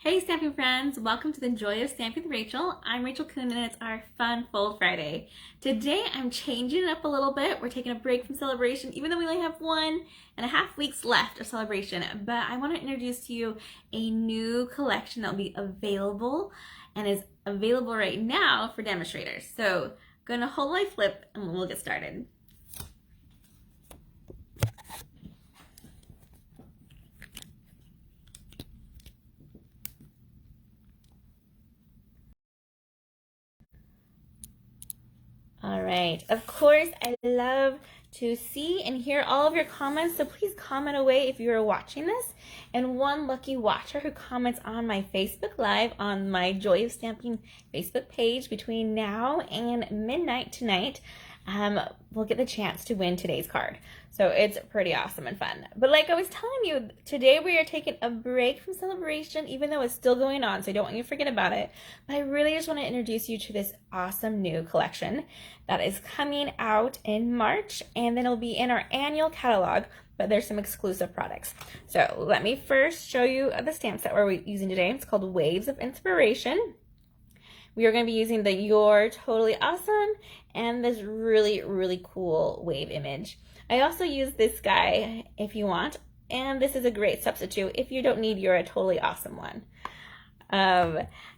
Hey Stamping friends, welcome to the Joy of Stamping with Rachel. I'm Rachel Coon and it's our Fun Fold Friday. Today I'm changing it up a little bit. We're taking a break from celebration even though we only have 1.5 weeks left of celebration. But I want to introduce to you a new collection that will be available and is available right now for demonstrators. So I'm going to hold my flip and we'll get started. All right, of course, I love to see and hear all of your comments, so please comment away if you are watching this. And one lucky watcher who comments on my Facebook Live on my Joy of Stamping Facebook page between now and midnight tonight will get the chance to win today's card. So it's pretty awesome and fun. But like I was telling you, today we are taking a break from celebration, even though it's still going on, so I don't want you to forget about it. But I really just want to introduce you to this awesome new collection that is coming out in March, and then it'll be in our annual catalog, but there's some exclusive products. So let me first show you the stamps that we're using today. It's called Waves of Inspiration. We are going to be using the You're Totally Awesome and this really, really cool wave image. I also use this guy if you want, and this is a great substitute if you don't need your Totally Awesome one.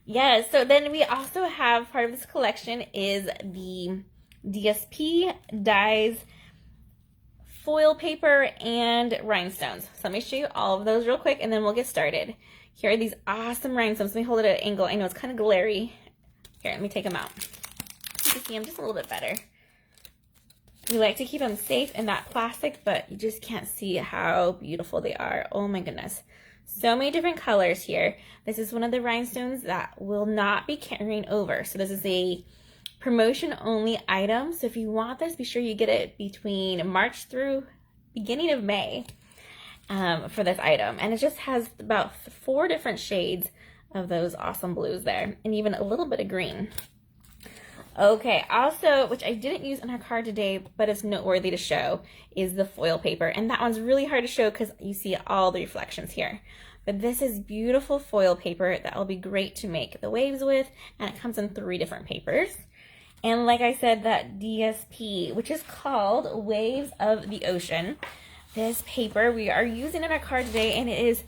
Yeah, so then we also have part of this collection is the DSP dies, foil paper, and rhinestones. So let me show you all of those real quick and then we'll get started. Here are these awesome rhinestones. Let me hold it at an angle. I know it's kind of glary. Here, let me take them out. You can see them just a little bit better. We like to keep them safe in that plastic, but you just can't see how beautiful they are. Oh my goodness. So many different colors here. This is one of the rhinestones that will not be carrying over. So this is a promotion only item. So if you want this, be sure you get it between March through beginning of May for this item. And it just has about 4 different shades of those awesome blues there, and even a little bit of green. Okay, also, which I didn't use in our card today, but it's noteworthy to show, is the foil paper. And that one's really hard to show because you see all the reflections here. But this is beautiful foil paper that will be great to make the waves with, and it comes in 3 different papers. And like I said, that DSP, which is called Waves of the Ocean. This paper we are using in our card today, and it is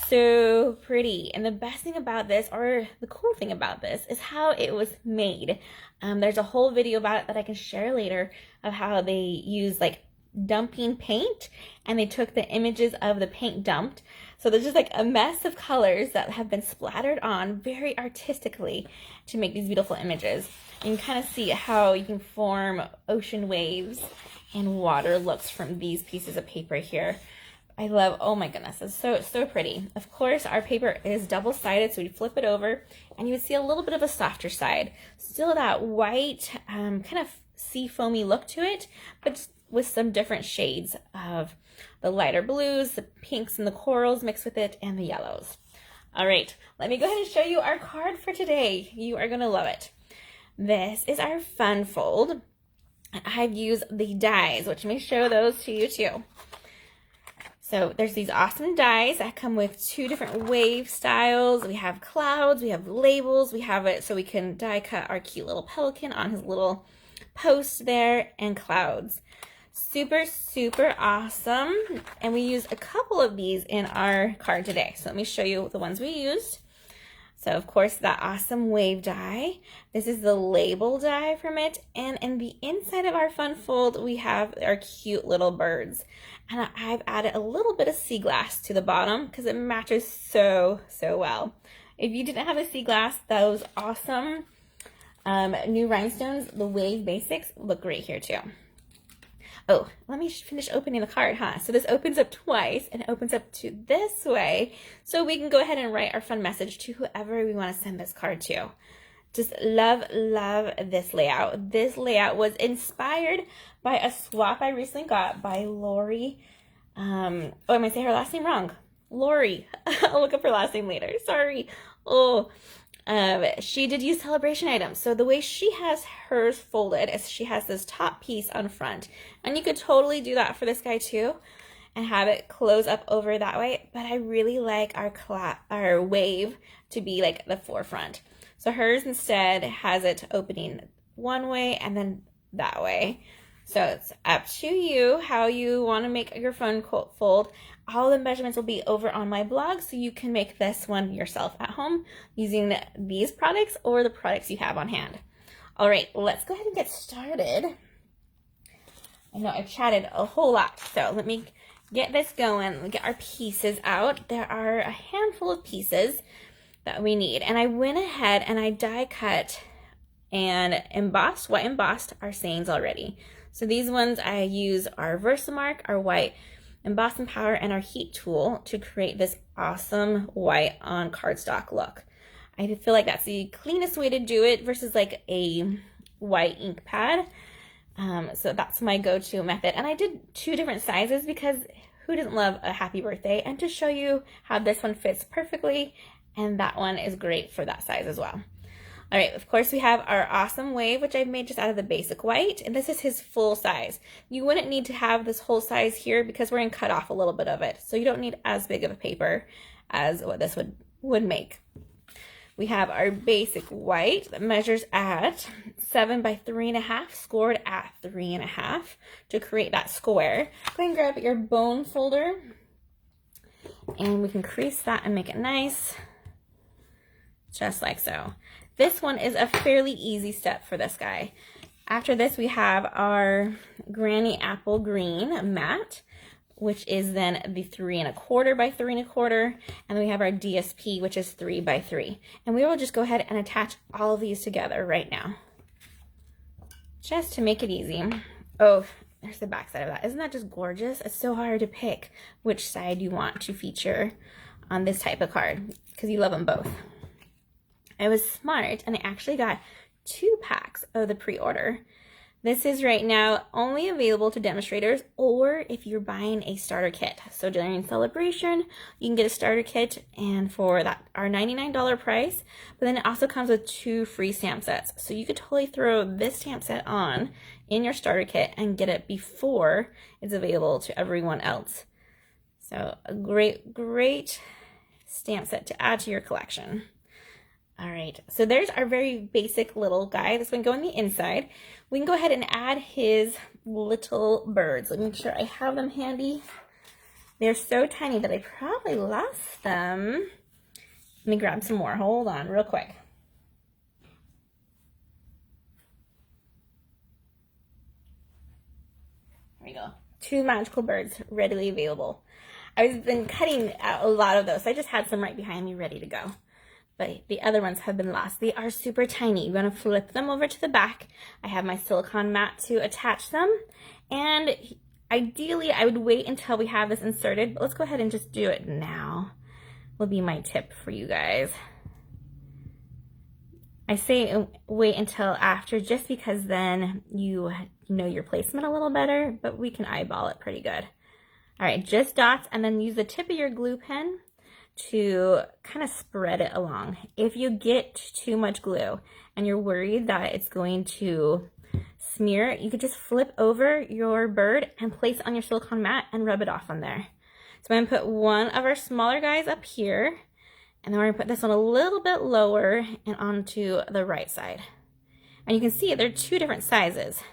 so pretty. And the best thing about this, or the cool thing about this, is how it was made. There's a whole video about it that I can share later of how they use like dumping paint, and they took the images of the paint dumped. So there's just like a mess of colors that have been splattered on very artistically to make these beautiful images. And you can kind of see how you can form ocean waves and water looks from these pieces of paper here. I love, oh my goodness, it's so pretty. Of course, our paper is double-sided, so we flip it over, and you would see a little bit of a softer side. Still that white, kind of sea foamy look to it, but with some different shades of the lighter blues, the pinks and the corals mixed with it, and the yellows. All right, let me go ahead and show you our card for today. You are gonna love it. This is our fun fold. I've used the dies, which let me show those to you too. So there's these awesome dies that come with 2 different wave styles. We have clouds, we have labels, we have it so we can die cut our cute little pelican on his little post there, and clouds. Super, super awesome. And we used a couple of these in our card today. So let me show you the ones we used. So of course, that awesome wave die. This is the label die from it. And in the inside of our fun fold, we have our cute little birds. And I've added a little bit of sea glass to the bottom because it matches so well. If you didn't have a sea glass, those awesome new rhinestones, the wave basics, look great here too. Oh, let me finish opening the card, huh? So this opens up twice, and it opens up to this way, so we can go ahead and write our fun message to whoever we want to send this card to. Just love this layout. This layout was inspired by a swap I recently got by Lori. Oh, I might say her last name wrong. Lori. I'll look up her last name later. Sorry. Oh, she did use celebration items. So the way she has hers folded is she has this top piece on front, and you could totally do that for this guy too. and have it close up over that way, but I really like our wave to be like the forefront. So hers instead has it opening one way and then that way. So it's up to you how you want to make your phone fold. All the measurements will be over on my blog, so you can make this one yourself at home using these products or the products you have on hand. All right, let's go ahead and get started. I know I've chatted a whole lot, so let me get this going. We'll get our pieces out. There are a handful of pieces that we need, and I went ahead and I die cut and white embossed our sayings already. So these ones I use our Versamark, our white embossing powder, and our heat tool to create this awesome white on cardstock look. I feel like that's the cleanest way to do it versus like a white ink pad. So that's my go-to method. And I did 2 different sizes because who doesn't love a happy birthday? And to show you how this one fits perfectly, and that one is great for that size as well. All right, of course we have our awesome wave, which I've made just out of the basic white, and this is his full size. You wouldn't need to have this whole size here because we're going to cut off a little bit of it, so you don't need as big of a paper as what this would make. We have our basic white that measures at 7 by 3.5, scored at 3.5 to create that square. Go ahead and grab your bone folder, and we can crease that and make it nice, just like so. This one is a fairly easy step for this guy. After this, we have our Granny Apple Green matte, which is then the 3.25 by 3.25, and then we have our DSP, which is 3 by 3. And we will just go ahead and attach all of these together right now, just to make it easy. Oh, there's the back side of that. Isn't that just gorgeous? It's so hard to pick which side you want to feature on this type of card because you love them both. I was smart and I actually got 2 packs of the pre-order. This is right now only available to demonstrators or if you're buying a starter kit. So during celebration, you can get a starter kit, and for that our $99 price, but then it also comes with 2 free stamp sets. So you could totally throw this stamp set on in your starter kit and get it before it's available to everyone else. So a great stamp set to add to your collection. All right, so there's our very basic little guy that's going to go on the inside. We can go ahead and add his little birds. Let me make sure I have them handy. They're so tiny that I probably lost them. Let me grab some more. Hold on real quick. There we go. 2 magical birds readily available. I've been cutting out a lot of those, so I just had some right behind me ready to go. But the other ones have been lost. They are super tiny. You're going to flip them over to the back. I have my silicone mat to attach them. And ideally, I would wait until we have this inserted. But let's go ahead and just do it now. Will be my tip for you guys. I say wait until after just because then you know your placement a little better. But we can eyeball it pretty good. All right, just dots, and then use the tip of your glue pen to kind of spread it along. If you get too much glue and you're worried that it's going to smear, you could just flip over your bird and place it on your silicone mat and rub it off on there. So I'm going to put one of our smaller guys up here, and then we're going to put this one a little bit lower and onto the right side. And you can see they're 2 different sizes.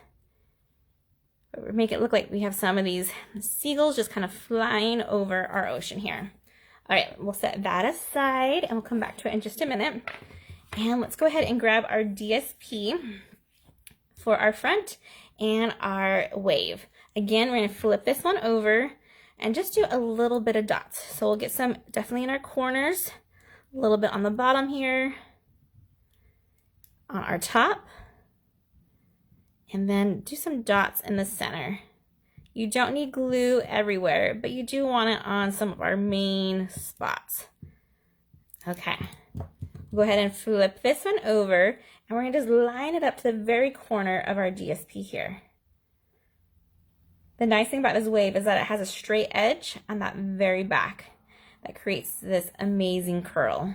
But we make it look like we have some of these seagulls just kind of flying over our ocean here. All right, we'll set that aside and we'll come back to it in just a minute. And let's go ahead and grab our DSP for our front and our wave. Again, we're going to flip this one over and just do a little bit of dots. So we'll get some definitely in our corners, a little bit on the bottom here, on our top, and then do some dots in the center. You don't need glue everywhere, but you do want it on some of our main spots. Okay, go ahead and flip this one over, and we're going to just line it up to the very corner of our DSP here. The nice thing about this wave is that it has a straight edge on that very back that creates this amazing curl.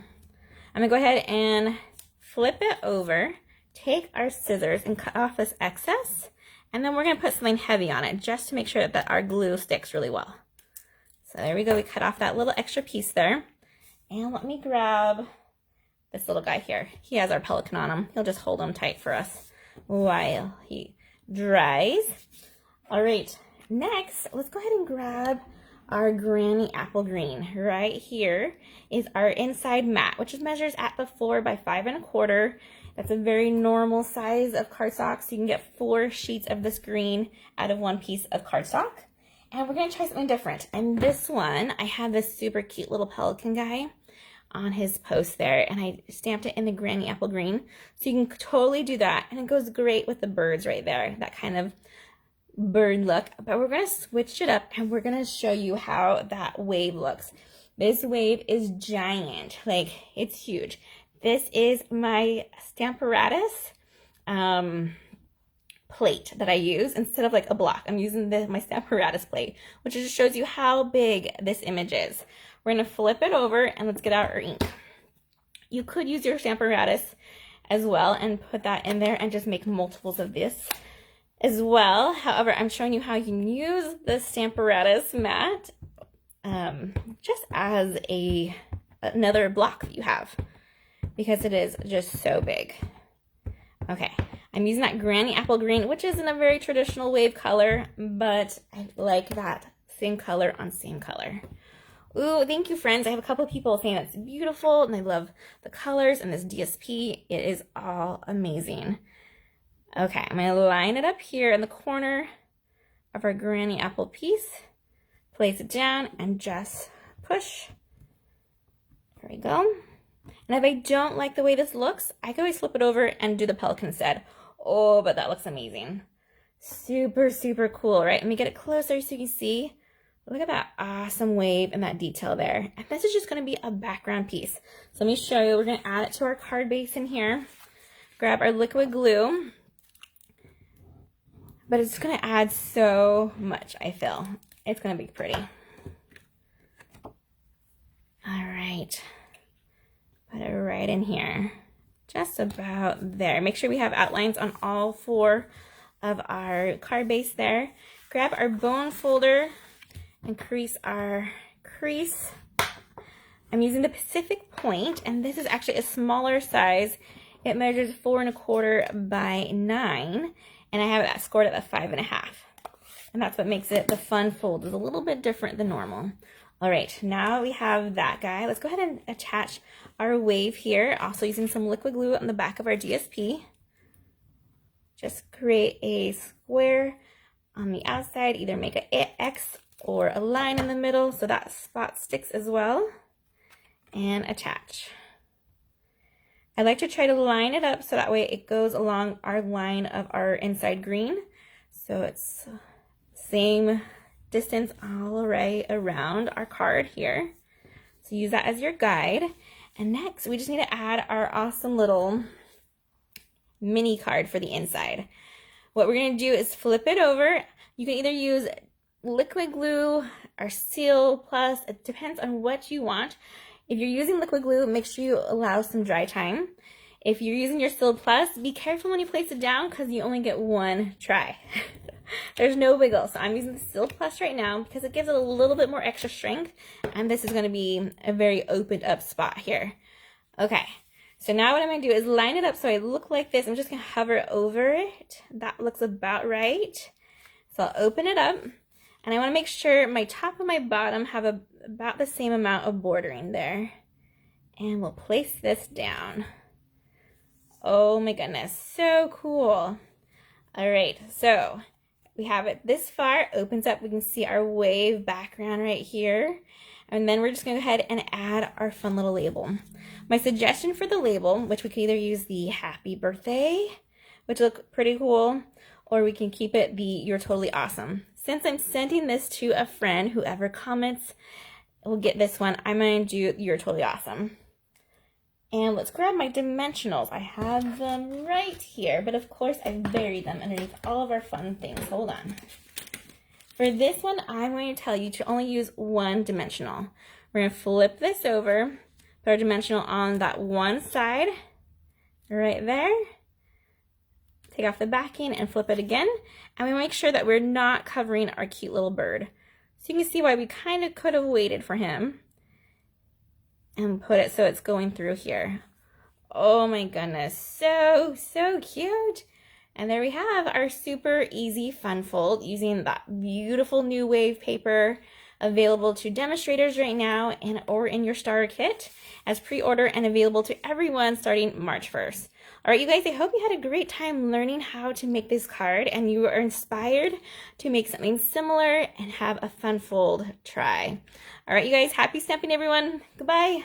I'm going to go ahead and flip it over, take our scissors and cut off this excess. And then we're going to put something heavy on it just to make sure that our glue sticks really well. So there we go. We cut off that little extra piece there. And let me grab this little guy here. He has our pelican on him. He'll just hold him tight for us while he dries. All right, next, let's go ahead and grab our Granny Apple Green. Right here is our inside mat, which measures at the 4 by 5 1/4. That's a very normal size of cardstock, so you can get 4 sheets of this green out of 1 piece of cardstock. And we're gonna try something different. And this one, I have this super cute little pelican guy on his post there, and I stamped it in the Granny Apple Green. So you can totally do that, and it goes great with the birds right there, that kind of bird look. But we're gonna switch it up, and we're gonna show you how that wave looks. This wave is giant, like it's huge. This is my Stamparatus plate that I use instead of like a block. I'm using my Stamparatus plate, which just shows you how big this image is. We're gonna flip it over and let's get out our ink. You could use your Stamparatus as well and put that in there and just make multiples of this as well. However, I'm showing you how you can use the Stamparatus mat just as another block that you have, because it is just so big. Okay, I'm using that Granny Apple Green, which isn't a very traditional wave color, but I like that same color on same color. Ooh, thank you, friends. I have a couple of people saying it's beautiful and they love the colors and this DSP. It is all amazing. Okay, I'm going to line it up here in the corner of our Granny Apple piece. Place it down and just push. There we go. And if I don't like the way this looks, I can always flip it over and do the pelican instead. Oh, but that looks amazing. Super, super cool, right? Let me get it closer so you can see. Look at that awesome wave and that detail there. And this is just going to be a background piece. So let me show you. We're going to add it to our card base in here. Grab our liquid glue. But it's going to add so much, I feel. It's going to be pretty. All right. Put it right in here. Just about there. Make sure we have outlines on all 4 of our card base there. Grab our bone folder and crease our crease. I'm using the Pacific Point, and this is actually a smaller size. It measures 4 1/4 by 9, and I have it scored at a 5 1/2. And that's what makes it the fun fold. It's a little bit different than normal. All right, now we have that guy. Let's go ahead and attach our wave here. Also using some liquid glue on the back of our DSP. Just create a square on the outside. Either make an X or a line in the middle so that spot sticks as well. And attach. I like to try to line it up so that way it goes along our line of our inside green. So it's same distance all right around our card here. So use that as your guide. And next we just need to add our awesome little mini card for the inside. What we're going to do is flip it over. You can either use liquid glue or Seal Plus. It depends on what you want. If you're using liquid glue, make sure you allow some dry time. If you're using your Seal Plus, be careful when you place it down because you only get one try. There's no wiggle. So I'm using the Seal Plus right now because it gives it a little bit more extra strength. And this is going to be a very opened up spot here. Okay. So now what I'm going to do is line it up so I look like this. I'm just going to hover over it. That looks about right. So I'll open it up. And I want to make sure my top and my bottom have about the same amount of bordering there. And we'll place this down. Oh my goodness, so cool. All right, so we have it this far, opens up, we can see our wave background right here. And then we're just gonna go ahead and add our fun little label. My suggestion for the label, which we could either use the happy birthday, which look pretty cool, or we can keep it the you're totally awesome. Since I'm sending this to a friend, whoever comments will get this one, I'm going to do you're totally awesome. And let's grab my dimensionals. I have them right here, but of course I buried them underneath all of our fun things. Hold on. For this one, I'm going to tell you to only use one dimensional. We're going to flip this over, put our dimensional on that one side, right there. Take off the backing and flip it again. And we make sure that we're not covering our cute little bird. So you can see why we kind of could have waited for him and put it so it's going through here. Oh my goodness, so cute. And there we have our super easy fun fold using that beautiful new wave paper available to demonstrators right now and or in your starter kit as pre-order and available to everyone starting March 1st. All right, you guys, I hope you had a great time learning how to make this card and you are inspired to make something similar and have a fun fold try. All right, you guys, happy stamping, everyone. Goodbye.